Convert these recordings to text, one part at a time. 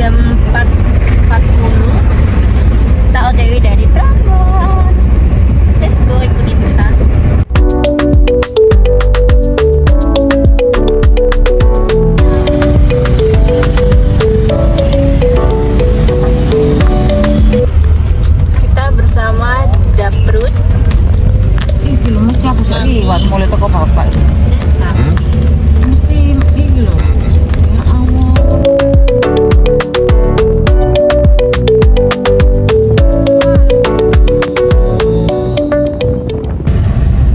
jam 4.40 kita OTW dari Prambon. Let's go, ikutin kita. Kita bersama Daprut. Iki lho mesti aku sak liwat mulai teko bapak. Mesti iki lho. Ya Allah.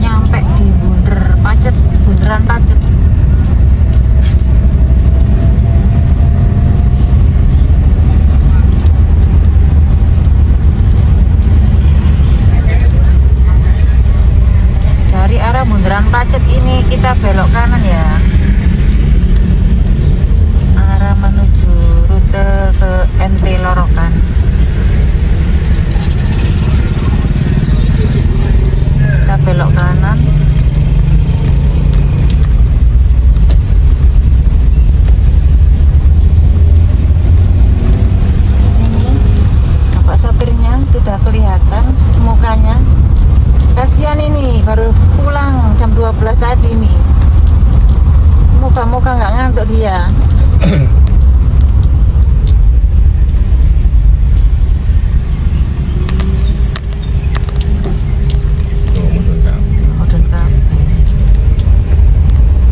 Nyampe di bundaran Pacet. Dari arah bundaran Pacet ini kita belok kanan ya, arah menuju rute ke MT Lorokan. Kita belok kanan. Ini bapak sopirnya sudah kelihatan mukanya. Kasihan ini baru pulang jam 12 tadi nih. Muka-muka nggak ngantuk dia. Modern Cafe.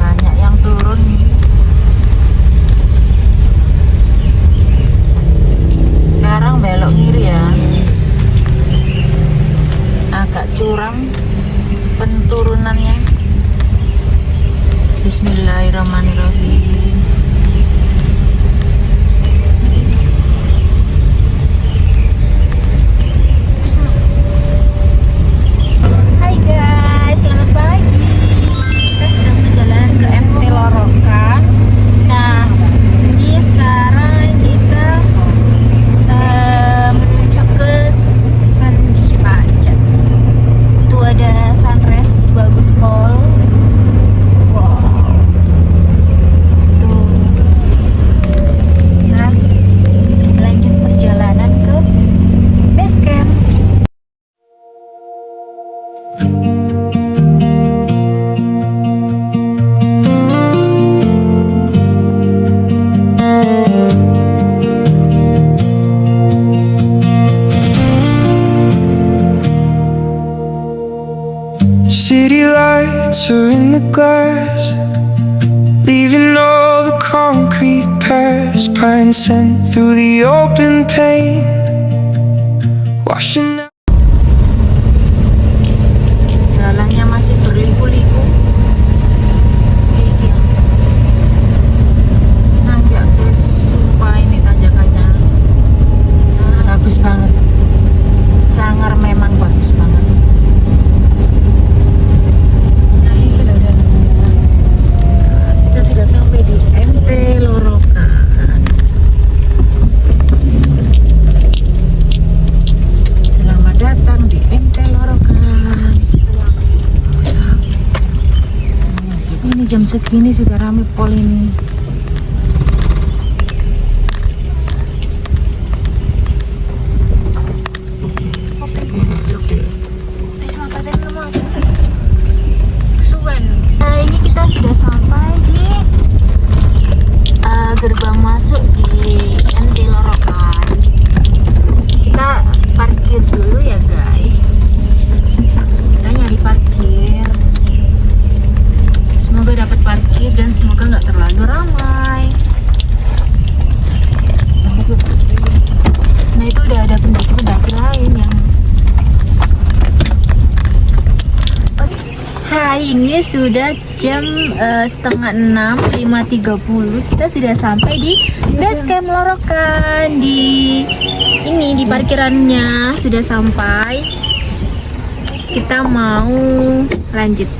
Banyak yang turun nih. Sekarang belok kiri ya. Agak curang penturunannya. Bismillahirrahmanirrahim. Hai guys, selamat pagi. Kita sedang berjalan ke MT Lorokan. Nah, ini sekarang kita menuju ke Sandi Pacet. Itu ada sunrise bagus pol. Wow. Tuh. Nah, lanjut perjalanan ke base camp. City lights are in the glass, leaving all the concrete past. Pine scent through the open pane, washing out. Jalannya masih berliku-liku. Nanjak guys, sumpah ini tanjakannya bagus banget. Cangar memang bagus banget. Kita sudah sampai di MT Lorokan. Selamat datang di MT Lorokan. Ini jam segini sudah rame pol ini. Nah, ini kita sudah sampai di gerbang masuk di MT Lorokan. Kita parkir dulu ya guys. Kita nyari parkir. Semoga dapat parkir dan semoga nggak terlalu ramai. Nah, itu udah ada pendaki-pendaki lain yang Hai, ini sudah jam setengah 6, 5.30. Kita sudah sampai di base camp Lorokan. Di parkirannya sudah sampai. Kita mau lanjut.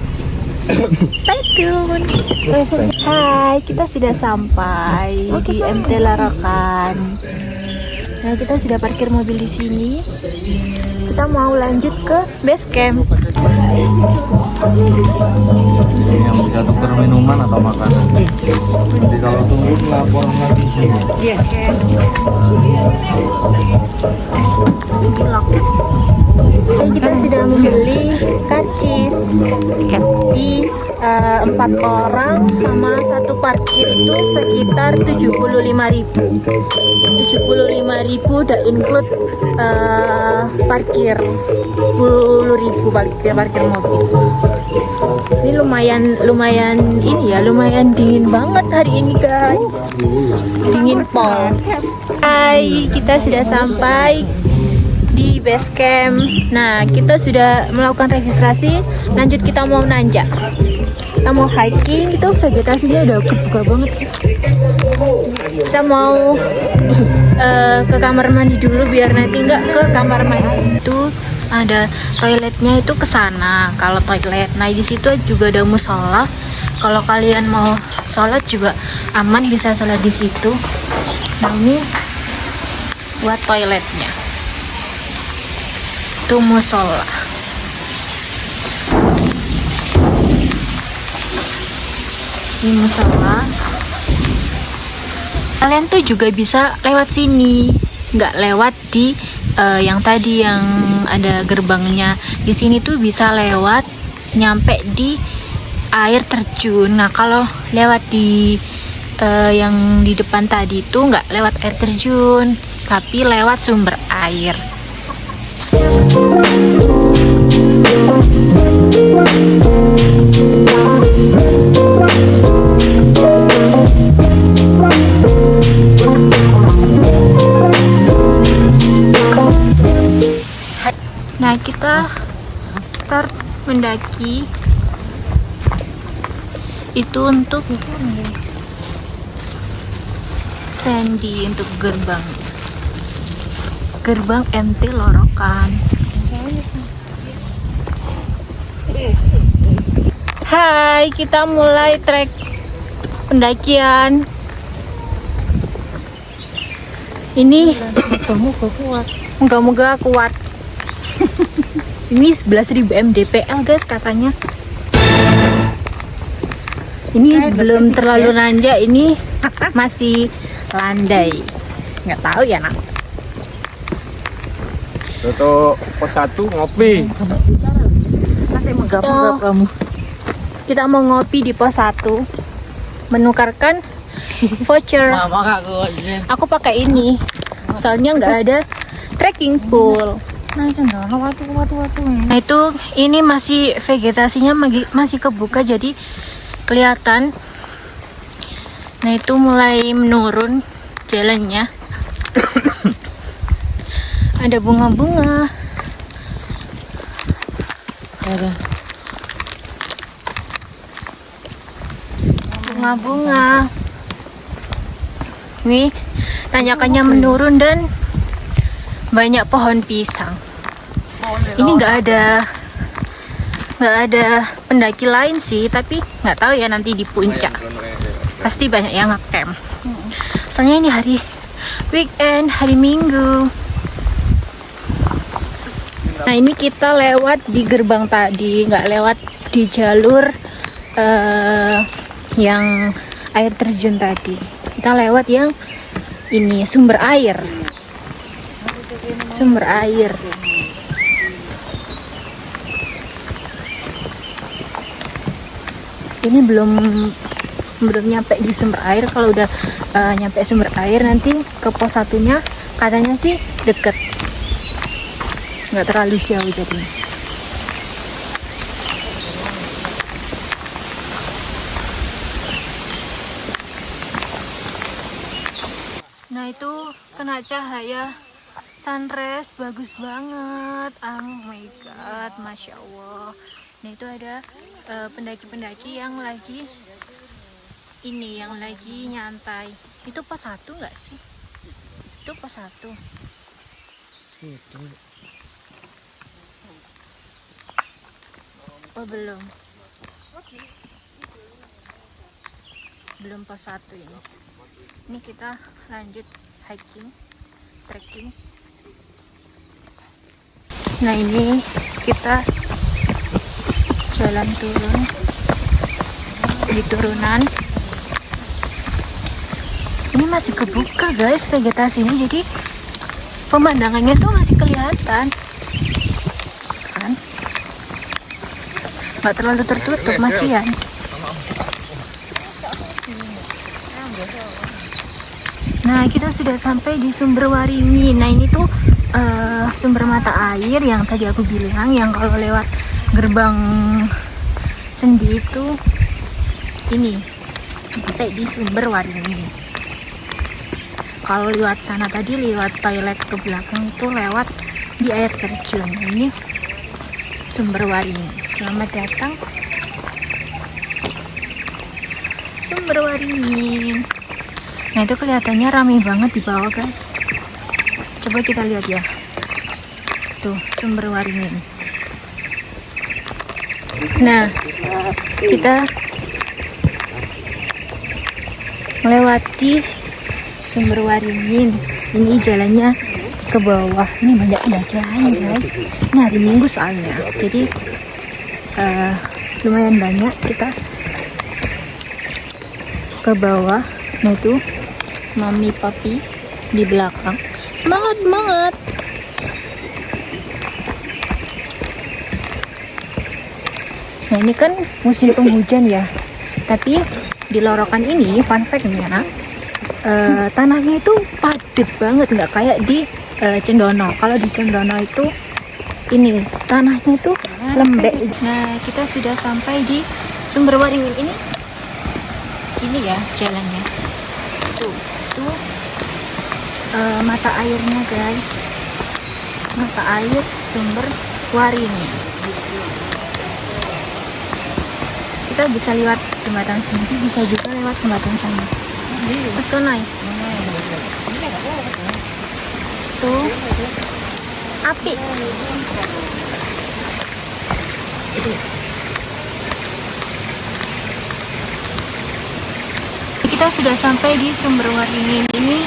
Stay tune. Hai, kita sudah sampai di MT Lorokan. Nah, kita sudah parkir mobil di sini. Kita mau lanjut ke base camp. Yang bisa tukar minuman atau makanan. Jadi kalau tunggu lapor lagi sini. Iya. Kita sudah membeli karcis di 4 orang sama satu parkir itu sekitar 75.000. 75.000 udah include parkir 10.000 parkir mobil. Ini lumayan ini ya, lumayan dingin banget hari ini guys. Dingin pol. Hai, kita sudah sampai di base camp. Nah, kita sudah melakukan registrasi. Lanjut kita mau nanjak. Kita mau hiking, itu vegetasinya udah kebuka banget guys. Kita mau ke kamar mandi dulu biar nanti nggak ke kamar mandi. Itu ada toiletnya itu ke sana. Kalau toilet, nah di situ juga ada musola. Kalau kalian mau sholat juga aman, bisa sholat di situ. Nah ini buat toiletnya. Itu musola. Ini musola. Kalian tuh juga bisa lewat sini, nggak lewat di yang tadi yang ada gerbangnya. Di sini tuh bisa lewat nyampe di air terjun. Nah kalau lewat di yang di depan tadi tuh nggak lewat air terjun, tapi lewat sumber air. Nah kita start mendaki itu untuk Sandy, untuk gerbang MT Lorokan. Hai, kita mulai trek pendakian. Ini moga-moga kuat. Ini 11.000 mdpl guys katanya. Ini belum terlalu nanjak, ini masih landai. Nggak tahu ya nak. Untuk pos 1 ngopi. Kita mau ngopi di pos 1, menukarkan voucher. Aku pakai ini, soalnya nggak ada trekking pool. Nah itu ini masih vegetasinya masih kebuka jadi kelihatan. Nah itu mulai menurun jalannya. Ada bunga-bunga. Bunga-bunga. Ini tanjakannya menurun dan banyak pohon pisang. Ini nggak ada pendaki lain sih, tapi nggak tahu ya nanti di puncak pasti banyak yang ngecamp. Soalnya ini hari weekend, hari Minggu. Nah ini kita lewat di gerbang tadi, nggak lewat di jalur yang air terjun tadi. Kita lewat yang ini, sumber air. Ini belum nyampe di sumber air. Kalau udah nyampe sumber air nanti ke pos 1-nya katanya sih deket, nggak terlalu jauh jadinya. Nah itu kena cahaya sunrise bagus banget. Oh my god, masya Allah. Nah itu ada pendaki-pendaki yang lagi nyantai. Itu pos 1 nggak sih? Itu pos 1. Oh belum. Belum pos 1 ini. Ini kita lanjut hiking trekking. Nah ini kita jalan turun di turunan. Ini masih kebuka guys vegetasinya, jadi pemandangannya tuh masih kelihatan kan, nggak terlalu tertutup, masihan. Nah kita sudah sampai di Sumber Waringin. Nah ini tuh sumber mata air yang tadi aku bilang, yang kalau lewat gerbang Sendi itu ini sampai di Sumber Waringin. Kalau lewat sana tadi, lewat toilet ke belakang itu lewat di air terjun. Ini Sumber Waringin. Selamat datang Sumber Waringin. Nah itu kelihatannya ramai banget di bawah guys. Coba kita lihat ya. Tuh Sumber Waringin. Nah kita melewati Sumber Waringin. Ini jalannya ke bawah. Ini banyak pendakian guys. Ini hari Minggu soalnya, jadi lumayan banyak kita ke bawah. Nah itu mami papi di belakang. Semangat semangat. Nah ini kan musim penghujan ya, tapi di Lorokan ini fun fact-nya tanahnya itu padat banget, nggak kayak di Cendono. Kalau di Cendono itu ini tanahnya itu lembek. Nah kita sudah sampai di Sumber Waringin ini. Ini ya jalannya. Tuh mata airnya guys. Mata air Sumber Waringin. Kita bisa lewat jembatan sini, bisa juga lewat jembatan sana. Betul naik. Tuh api. Kita sudah sampai di Sumber Waringin. Ini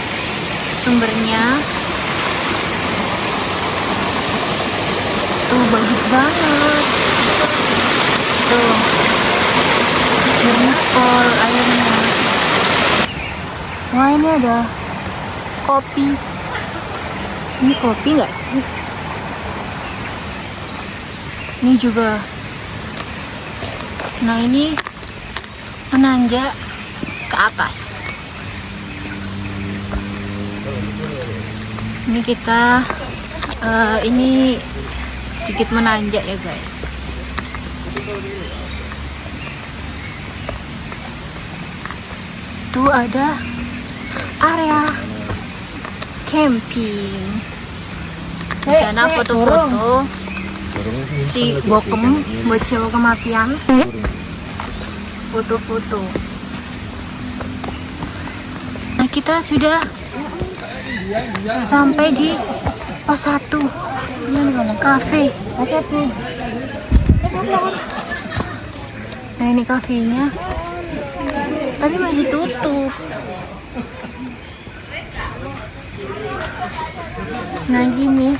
sumbernya. Tuh bagus banget. Tuh jernih pol airnya. Wah ini ada kopi. Ini kopi nggak sih? Ini juga. Nah ini menanjak ke atas. Ini kita ini sedikit menanjak ya guys. Tuh ada area camping. Di sana foto-foto si Bokem bocil kematian. Foto-foto. Nah kita sudah sampai di pos 1 kafe. Nah ini kafenya, tapi masih tutup. Nah gini,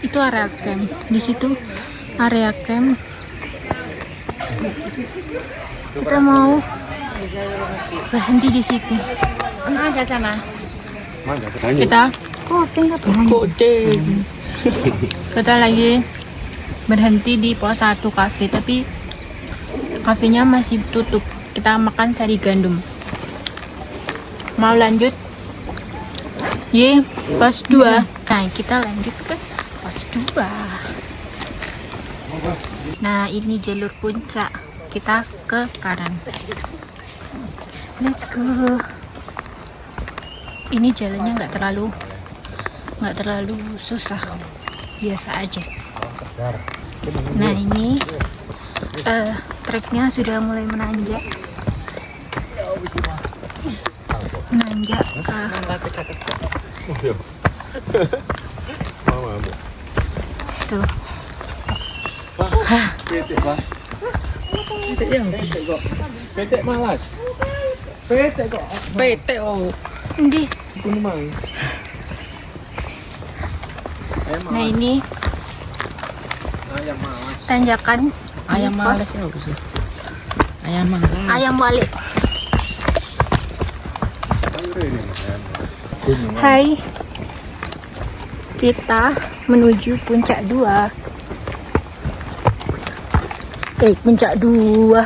itu area camp. Di situ area camp. Kita mau berhenti di situ. Ada sana. Kita kita lagi berhenti di pos 1 kafe, tapi kafenya masih tutup. Kita makan sari gandum. Mau lanjut? Ye, pos 2. Nah, kita lanjut ke pos 2. Nah, ini jalur puncak. Kita ke kanan. Let's go. Ini jalannya nggak terlalu susah, biasa aja. Nah ini treknya sudah mulai menanjak ke tuh. Petik malas. PT oh. Ndi. Itu mang. Nah ini Ayam malas. tanjakan Ayam di malas pos ya Bos. Ayam malas. ayam balik. Hai, kita menuju puncak 2. Puncak 2,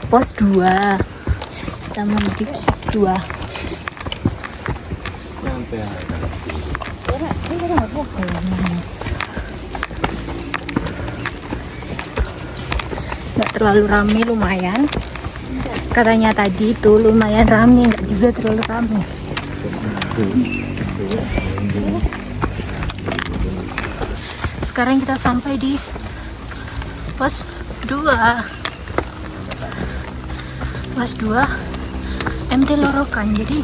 pos 2. Kita menuju pos 2. Nyampe. Nggak terlalu rame, lumayan. Katanya tadi itu lumayan rame, nggak juga terlalu rame. Sekarang kita sampai di pos 2. Pos 2 MT Lorokan. Jadi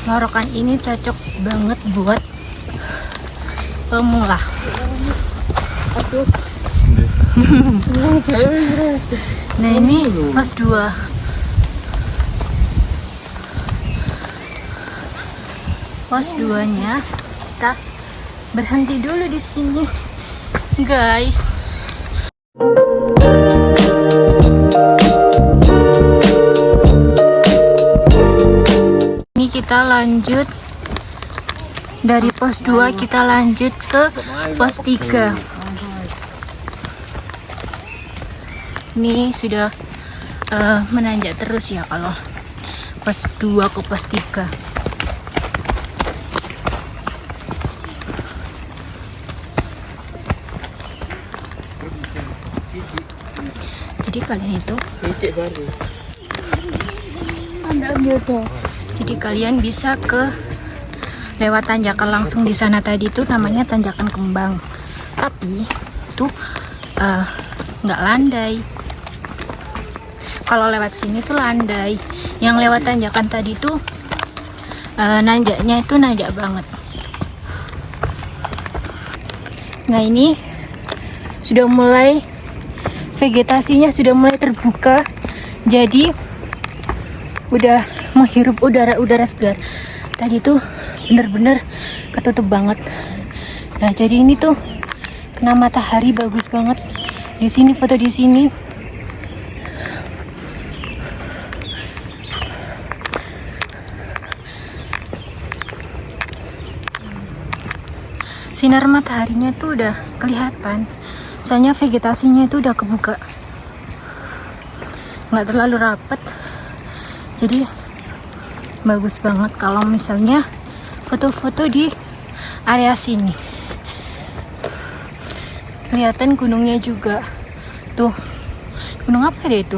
Lorokan ini cocok banget buat pemula. Nah ini pos 2. Pos 2-nya kita berhenti dulu di sini, guys. Ini kita lanjut dari pos 2, kita lanjut ke pos 3. Ini sudah menanjak terus ya kalau pos 2 ke pos 3. Jadi kalian itu jadi kalian bisa ke lewat tanjakan langsung di sana tadi itu namanya tanjakan kembang, tapi itu nggak landai. Kalau lewat sini tuh landai. Yang lewat tanjakan tadi tuh nanjaknya itu nanjak banget. Nah ini sudah mulai, vegetasinya sudah mulai terbuka, jadi udah menghirup udara segar. Tadi tuh bener-bener ketutup banget. Nah jadi ini tuh kena matahari bagus banget. Di sini foto di sini. Sinar mataharinya tuh udah kelihatan. Soalnya vegetasinya itu udah kebuka. Nggak terlalu rapat. Jadi bagus banget kalau misalnya foto-foto di area sini. Kelihatan gunungnya juga. Tuh. Gunung apa deh itu?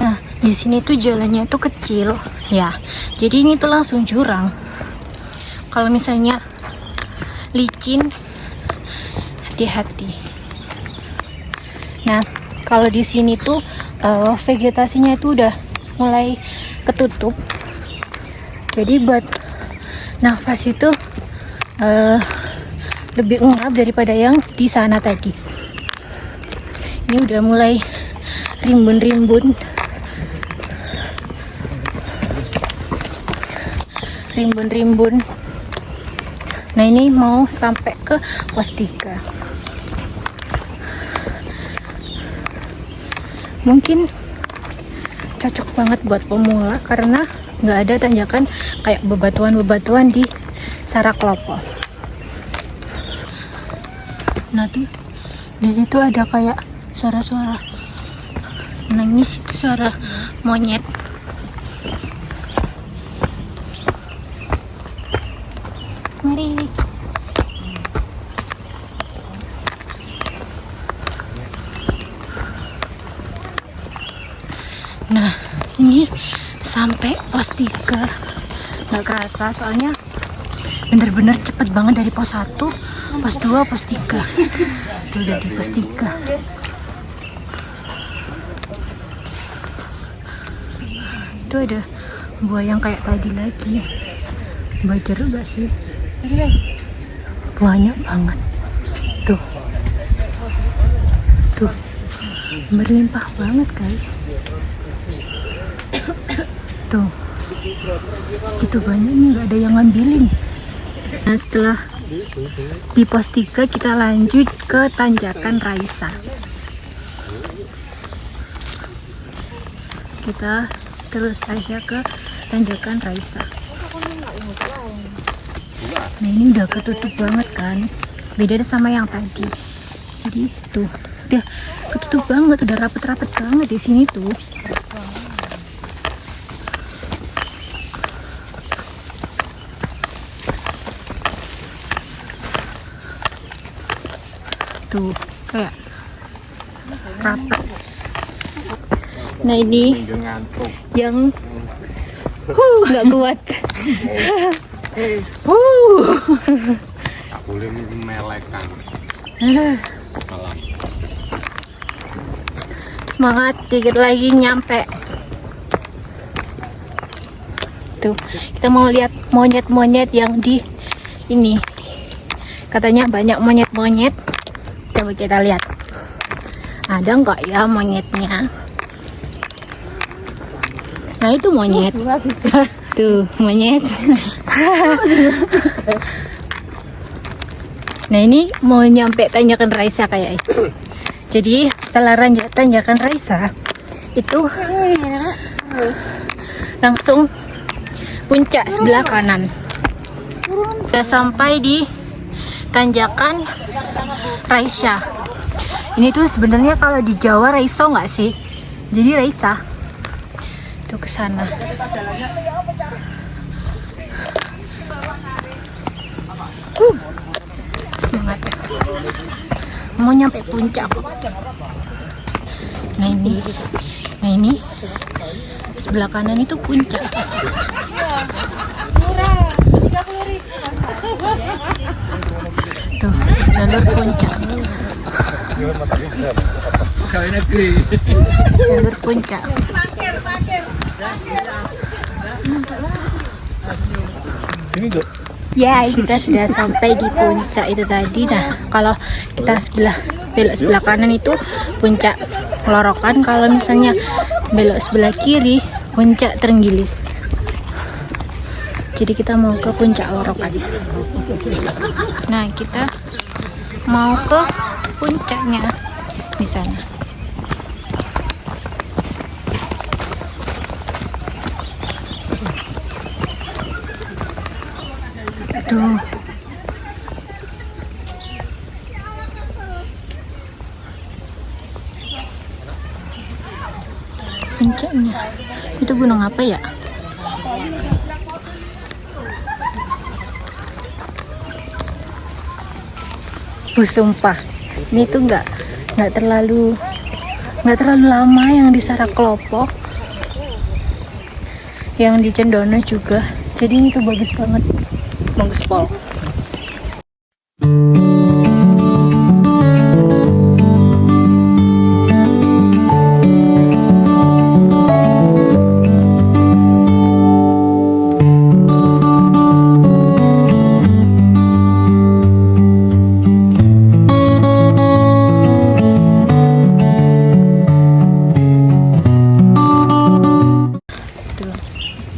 Nah, di sini tuh jalannya tuh kecil, ya. Jadi ini tuh langsung jurang. Kalau misalnya licin, hati-hati. Nah, kalau di sini tuh vegetasinya itu udah mulai ketutup. Jadi buat nafas itu lebih ngap daripada yang di sana tadi. Ini udah mulai rimbun-rimbun. Nah ini mau sampai ke pos 3. Mungkin cocok banget buat pemula karena nggak ada tanjakan kayak bebatuan di Saraklopo. Nah tuh di situ ada kayak suara-suara nangis, itu suara monyet. Mari. Nah ini sampai pos 3. Nggak kerasa soalnya bener-bener cepet banget dari pos 1, pos 2, pos 3. Tuh udah di pos 3. Itu ada buah yang kayak tadi lagi. Buah jeruk gak sih? Banyak banget. Tuh. Berlimpah banget guys. Tuh, gitu banyaknya, nggak ada yang ngambilin. Nah, setelah di pos 3 kita lanjut ke tanjakan Raisa. Kita terus aja ke tanjakan Raisa. Nah, ini udah ketutup banget kan, beda sama yang tadi. Jadi tuh udah ketutup banget, udah rapet-rapet banget di sini tuh. Tuh kayak rapet. Nah, ini yang nggak kuat. Boleh melekan. Semangat, dikit lagi nyampe. Tuh, kita mau lihat monyet-monyet yang di ini. Katanya banyak monyet-monyet. Coba kita lihat. Ada nggak ya monyetnya? Nah, itu monyet. Tuh, monyet. Nah, ini mau nyampe tanjakan Raisa kayak itu. Jadi setelah tanjakan Raisa itu langsung puncak sebelah kanan. Sudah sampai di tanjakan Raisa. Ini tuh sebenarnya kalau di Jawa Raiso nggak sih? Jadi Raisa. Tuh ke sana. Semangat. Mau nyampe puncak. Nah ini sebelah kanan itu puncak. Tuh jalur puncak. Jalur puncak. Ya, kita sudah sampai di puncak itu tadi. Nah, kalau kita belok sebelah kanan itu puncak Lorokan, kalau misalnya belok sebelah kiri puncak Trenggilis. Jadi kita mau ke puncak Lorokan. Nah, kita mau ke puncaknya di sana. Tuh. Puncaknya. Itu gunung apa ya? Sumpah. Ini tuh nggak terlalu lama yang di Saraklopo. Yang di Cendono juga. Jadi ini tuh bagus banget. Bagus pol.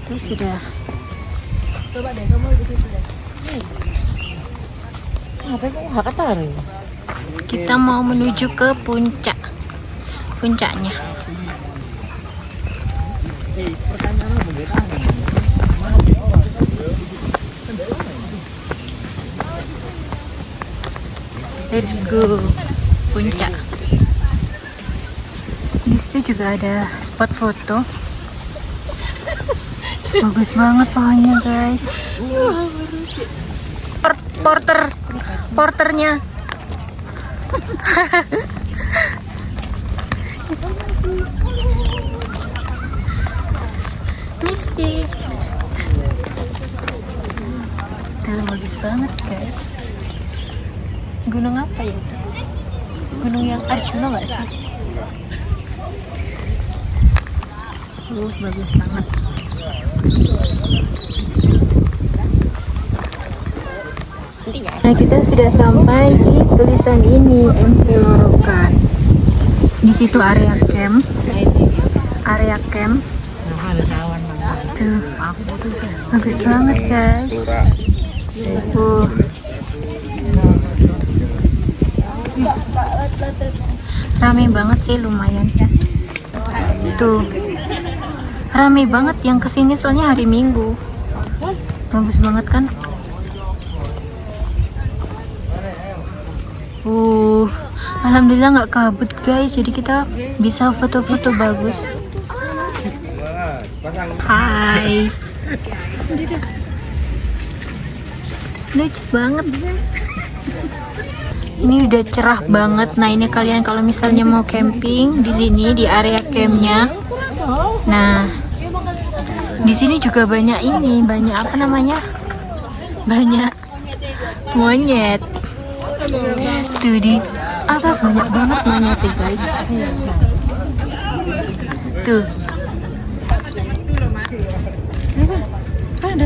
Tuh sudah. Coba deh kamu di situ deh. Kita mau menuju ke puncaknya. Let's go puncak. Di situ juga ada spot foto. Bagus banget pohonnya guys. Porternya. Misty. Tuh bagus banget guys. Gunung apa ya? Gunung yang Arjuna nggak sih? Bagus banget. Nah, kita sudah sampai di tulisan ini, MP Lorokan. Di situ area camp. Area camp. Tuh, bagus banget guys. Rame banget sih, lumayan. Tuh, rame banget yang kesini soalnya hari Minggu. Bagus banget kan? Alhamdulillah nggak kabut guys, jadi kita bisa foto-foto bagus. Hai, lucu banget. Ini udah cerah banget. Nah ini kalian kalau misalnya mau camping di sini di area campnya. Nah di sini juga banyak ini, banyak apa namanya? Banyak monyet. Tuh di atas banyak banget monyetnya guys. Tuh.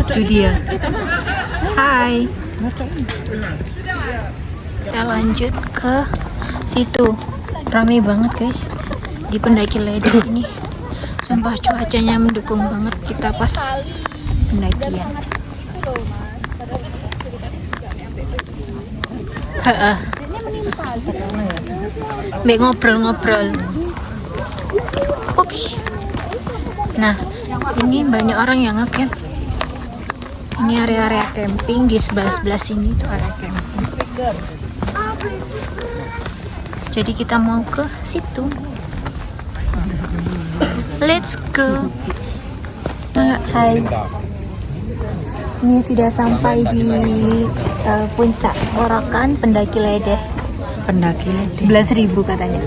Tuh dia. Hai. Kita lanjut ke situ. Ramai banget guys di pendaki ledeng ini. Sumpah cuacanya mendukung banget kita pas pendakian. Mbak ngobrol-ngobrol. Ups. Nah, ini banyak orang yang ngecamp. Ini area-area camping di sebelah-sebelah sini tuh area camping. Jadi kita mau ke situ. Let's go. Hai. Ini sudah sampai di puncak Orokan pendaki ledeng. Pendaki 11.000 katanya.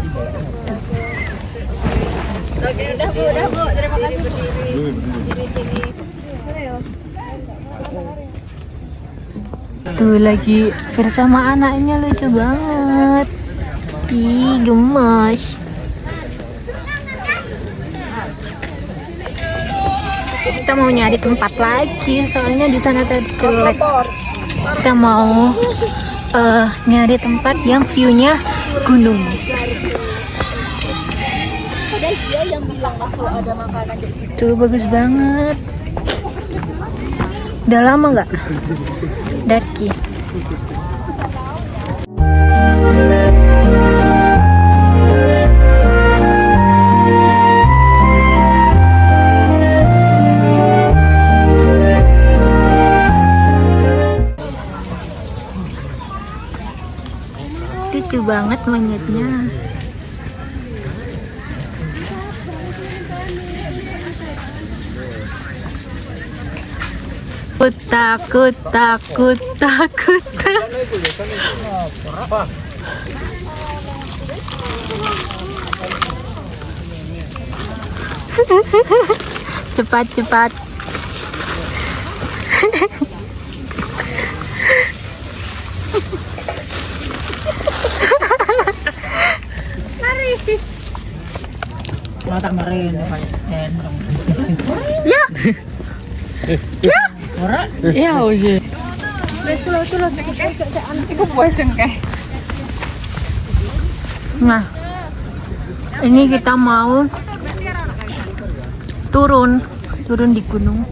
Oke, udah Bu. Terima kasih Bu. Sini. Tuh lagi bersama anaknya, lucu banget. Ih, gemes. Kita mau nyari tempat lagi, soalnya di sana tadi jelek. Kita mau nyari tempat yang view-nya gunung. Tuh bagus banget. Udah lama nggak daki? Lucu banget monyetnya. Takut. Cepat. Mata kemarin Ya. ya oke. Iku buah cengkeh. Nah, ini kita mau turun di gunung.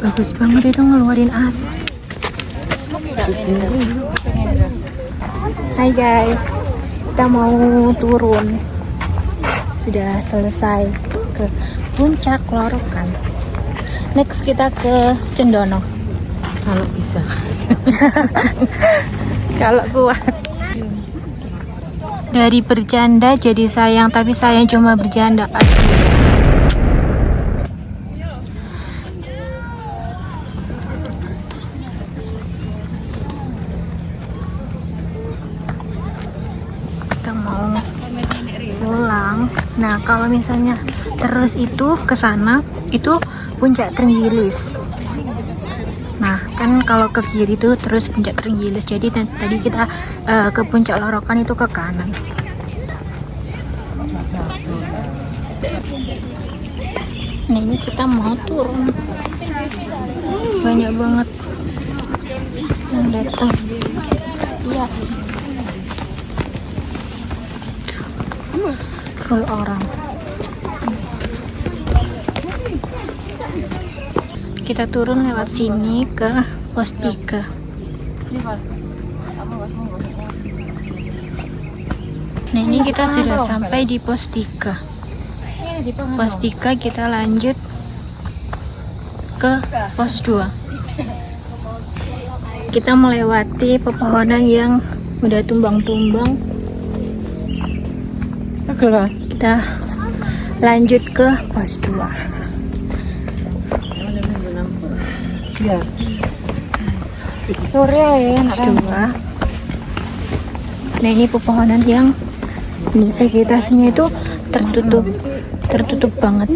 Bagus banget itu ngeluarin asap. Hai guys, kita mau turun. Sudah selesai ke puncak Lorokan. Next kita ke Cendono. Kalau bisa. Kalau kuat. Dari bercanda jadi sayang, tapi sayang cuma bercanda. Kita mau pulang. Nah, kalau misalnya terus itu ke sana, itu puncak Trenggilis. Nah, kan kalau ke kiri itu terus puncak Trenggilis. Jadi tadi kita ke puncak Lorokan itu ke kanan. Nah, ini kita mau turun. Banyak banget yang datang. Iya. full orang. Kita turun lewat sini ke pos 3. Nah, ini kita sudah sampai di pos 3. Pos 3 kita lanjut ke pos 2. Kita melewati pepohonan yang udah tumbang-tumbang. Kita lanjut ke pos 2. Ya. Sore ya, Pos 2. Nah, ini pepohonan yang ini vegetasinya itu tertutup banget.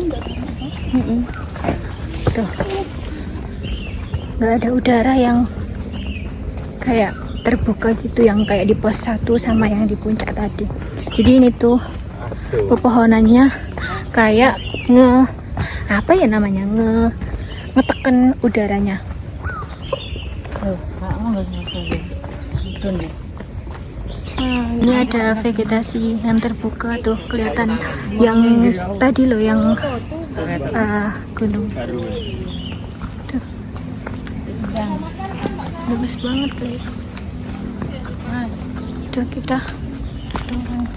Tuh, nggak ada udara yang kayak terbuka gitu, yang kayak di pos 1 sama yang di puncak tadi. Jadi ini tuh pepohonannya kayak ngetekan udaranya. Ini ada vegetasi yang terbuka tuh, kelihatan yang tadi loh, yang gunung tuh. Bagus banget guys. Tuh kita turun.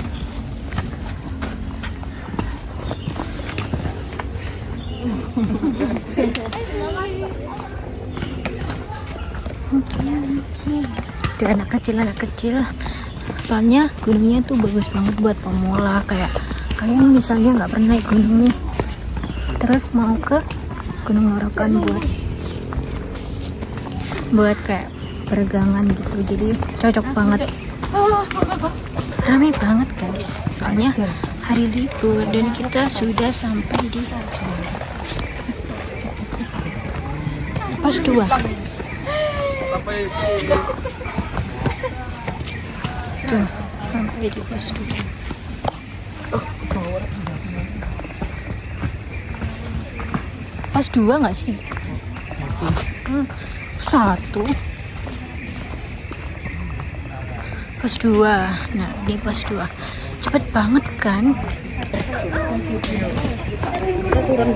Ada anak kecil, soalnya gunungnya tuh bagus banget buat pemula, kayak kalian misalnya nggak pernah naik gunung nih, terus mau ke Gunung Orokan buat kayak peregangan gitu, jadi cocok banget. Ramai banget guys, soalnya hari libur dan kita sudah sampai di pos 2. Tuh, sampai di pos 2. Pos 2 nggak sih? 1. Pos 2. Nah, di pos 2. Cepet banget kan?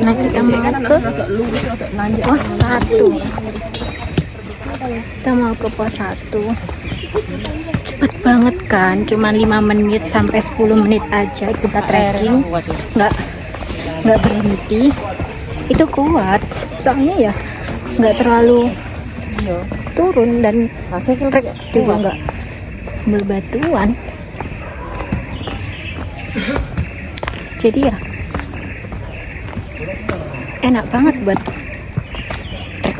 Nah, kita mau ke pos 1. Kita mau ke pos 1. Cepet banget kan, cuma 5 menit sampai 10 menit aja kita trekking, nggak berhenti. Itu kuat, soalnya ya nggak terlalu turun dan trek juga nggak berbatuan, jadi ya enak banget buat trek.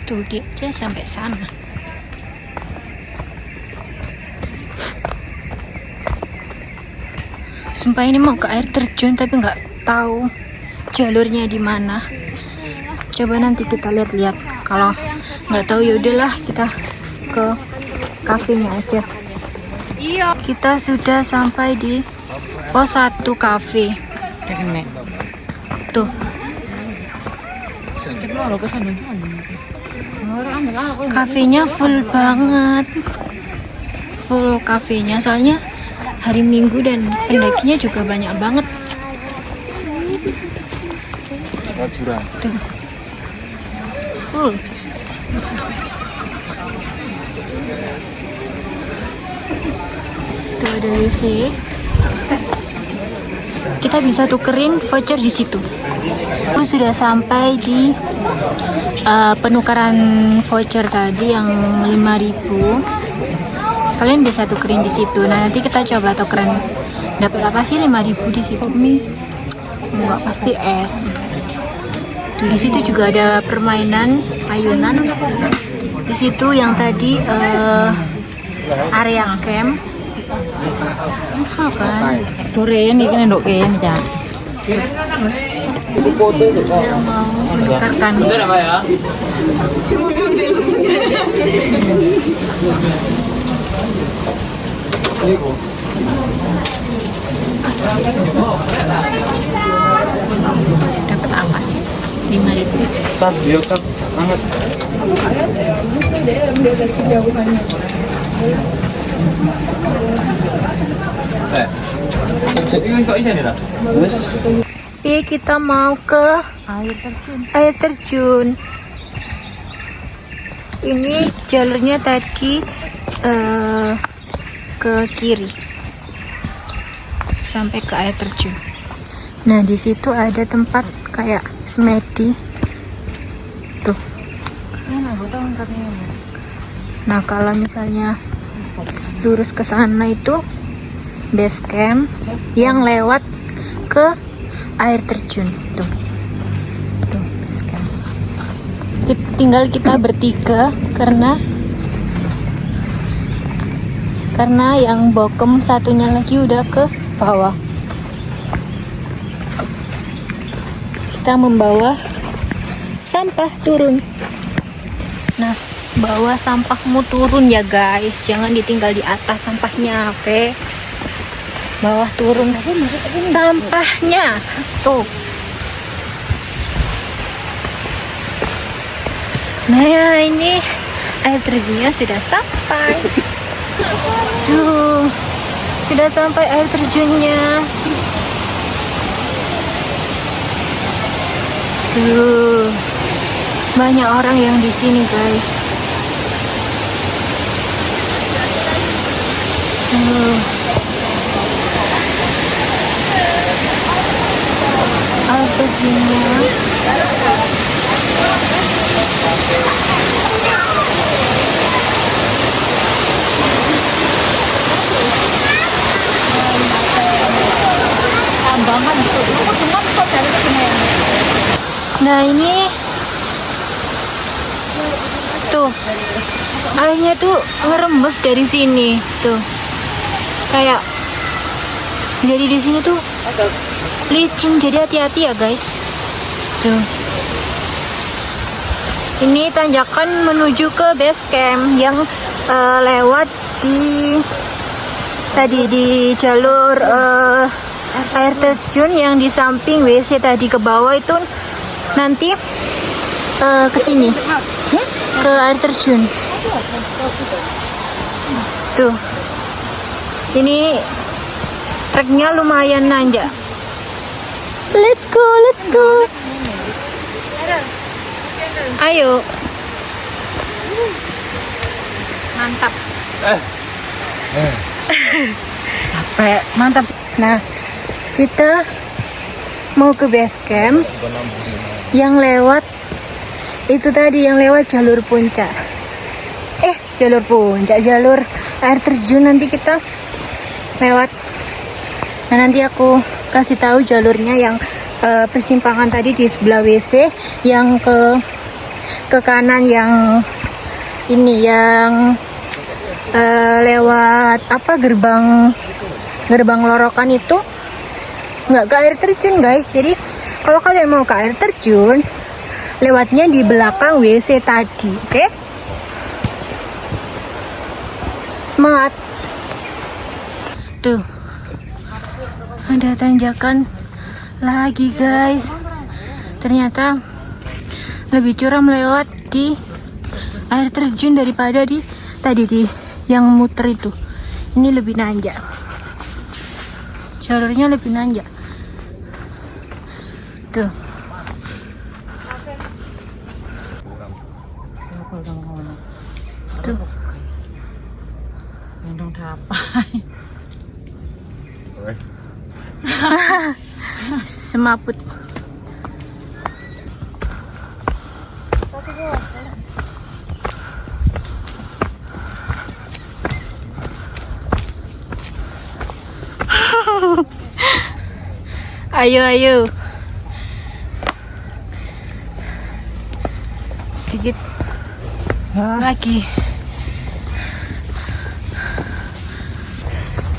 Tuh dia aja sampai sana. Sumpah ini mau ke air terjun tapi nggak tahu jalurnya di mana. Coba nanti kita lihat-lihat. Kalau nggak tahu ya udahlah, kita ke kafenya aja. Iya. Kita sudah sampai di pos 1 kafe. Tuh. Kafenya full banget. Full kafenya, soalnya hari Minggu dan pendakinya juga banyak banget. Tuh. Full. Tuh ada WC. Kita bisa tukerin voucher di situ. Aku sudah sampai di penukaran voucher tadi yang 5.000. Kalian bisa tukerin di situ. Nah, nanti kita coba tukeran dapat apa sih 5.000 di situ. Enggak, pasti es. Di situ juga ada permainan ayunan. Di situ yang tadi area camp. Kan? Turin ini kan ndok kene ya. Yang mau menukarkan. Dapat apa sih? 5.000. Tak, dia tak hangat. Ini kok isa nih dah? Iya, kita mau ke air terjun. Ini jalurnya tadi ke kiri sampai ke air terjun. Nah, di situ ada tempat kayak semedi tuh. Nah, kalau misalnya lurus ke sana itu base camp yang lewat ke air terjun tuh. Tuh base camp. Tinggal kita bertiga karena yang bokem satunya lagi udah ke bawah. Kita membawa sampah turun. Nah, bawa sampahmu turun ya guys, jangan ditinggal di atas sampahnya, oke? Bawah turun sampahnya. Tuh. Nah, ini air terjunnya sudah sampai. Tuh, sudah sampai air terjunnya. Tuh, banyak orang yang di sini guys. Tuh, air terjunnya. Nah, ini tuh airnya tuh ngerembes dari sini tuh, kayak jadi di sini tuh licin, jadi hati-hati ya guys. Tuh, ini tanjakan menuju ke base camp yang lewat di tadi di jalur air terjun yang di samping WC tadi ke bawah itu nanti ke sini ke air terjun. Tuh, ini treknya lumayan nanjak. Let's go, let's go. Ayo. Mantap. Capek, mantap. Nah, kita mau ke base camp yang lewat itu tadi, yang lewat jalur puncak. Jalur puncak, jalur air terjun nanti kita lewat. Nah, nanti aku kasih tahu jalurnya yang persimpangan tadi di sebelah WC, yang ke kanan yang ini yang lewat apa gerbang lorokan itu nggak ke air terjun guys. Jadi kalau kalian mau ke air terjun, lewatnya di belakang WC tadi, oke? Semangat. Tuh, ada tanjakan lagi guys. Ternyata lebih curam lewat di air terjun daripada di tadi di yang muter itu. Ini lebih nanjak, jalurnya lebih nanjak. Tuh. Tuh. Gendong dapai. Semaput. Ayo, ayo. Sedikit lagi.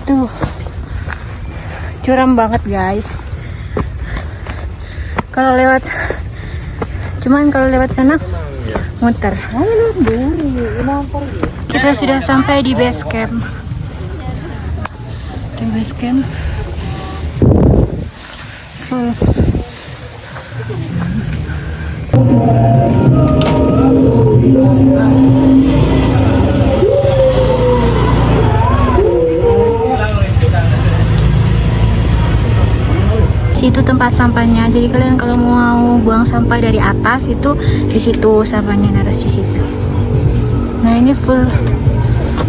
Tuh, curam banget guys. Kalau lewat, cuman kalau lewat sana muter. Kita sudah sampai di base camp. Di base camp. Full. Situ tempat sampahnya. Jadi kalian kalau mau buang sampah dari atas itu di situ sampahnya harus di situ. Nah ini full,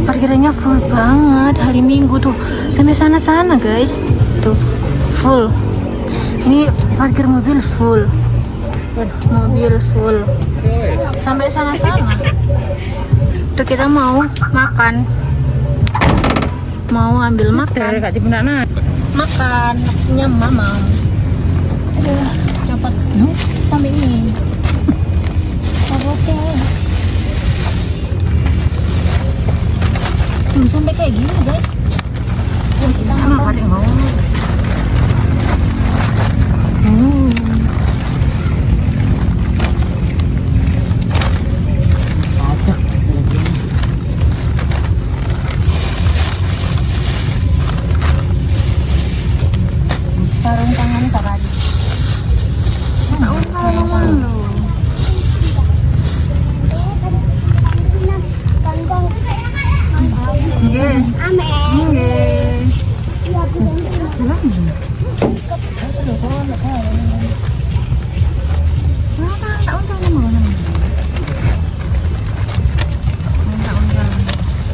parkirannya full banget hari Minggu tuh sampai sana-sana guys. Tuh full. Ini parkir mobil full. Mobil full sampai sana-sana. Tuh kita mau makan, mau ambil makan. Makan, waktunya mama. Aduh, cepat. Sampai ini. Oke. Sampai kayak gini guys. Kita makan. Sarung tangan kakak.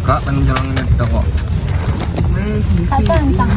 Kak, pengen jalan ini kita kok. Kata entah.